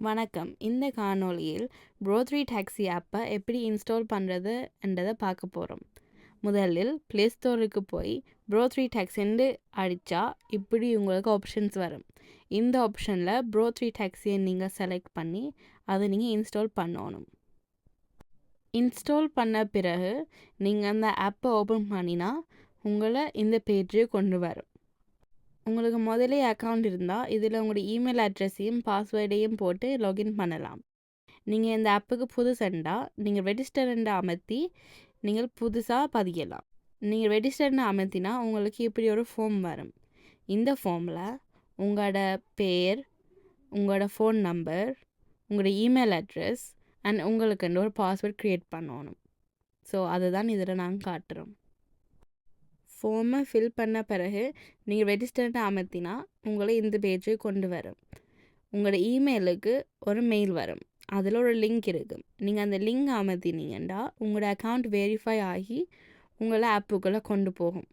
வணக்கம். இந்த காணொளியில் ப்ரோ3 டாக்ஸி ஆப்பை எப்படி இன்ஸ்டால் பண்ணுறது என்றதை பார்க்க போகிறோம். முதலில் ப்ளே ஸ்டோருக்கு போய் ப்ரோ3 டாக்ஸின்னு அடித்தா இப்படி உங்களுக்கு ஆப்ஷன்ஸ் வரும். இந்த ஆப்ஷனில் ப்ரோ3 டாக்ஸியை நீங்கள் செலக்ட் பண்ணி அதை நீங்கள் இன்ஸ்டால் பண்ணணும். இன்ஸ்டால் பண்ண பிறகு நீங்கள் அந்த ஆப்பை ஓப்பன் பண்ணினா உங்களை இந்த பேஜை கொண்டு வரும். உங்களுக்கு முதலே அக்கௌண்ட் இருந்தால் இதில் உங்களோட இமெயில் அட்ரஸையும் பாஸ்வேர்டையும் போட்டு லாகின் பண்ணலாம். நீங்கள் இந்த ஆப்புக்கு புதுசண்டா நீங்கள் ரெஜிஸ்டர்ன்னு அமர்த்தி நீங்கள் புதுசாக பதியலாம். நீங்கள் ரெஜிஸ்டர்ன்னு அமர்த்தினா உங்களுக்கு இப்படி ஒரு ஃபார்ம் வரும். இந்த ஃபார்மில் உங்களோட பேர், உங்களோட ஃபோன் நம்பர், உங்களோட இமெயில் அட்ரஸ் அண்ட் உங்களுக்குன்னு ஒரு பாஸ்வேர்ட் க்ரியேட் பண்ணணும். ஸோ அதுதான் இதில் நாங்கள் காட்டுறோம். ஃபார்மை ஃபில் பண்ண பிறகு நீங்கள் ரெஜிஸ்டர்ன்னு அமர்த்தினா உங்களை இந்த பேஜை கொண்டு வரும். உங்களோட இமெயிலுக்கு ஒரு மெயில் வரும். அதில் ஒரு லிங்க் இருக்குது. நீங்கள் அந்த லிங்க் அமர்த்தினீங்கன்னா உங்களோட அக்கௌண்ட் வெரிஃபை ஆகி உங்களை ஆப்புக்குள்ளே கொண்டு போகும்.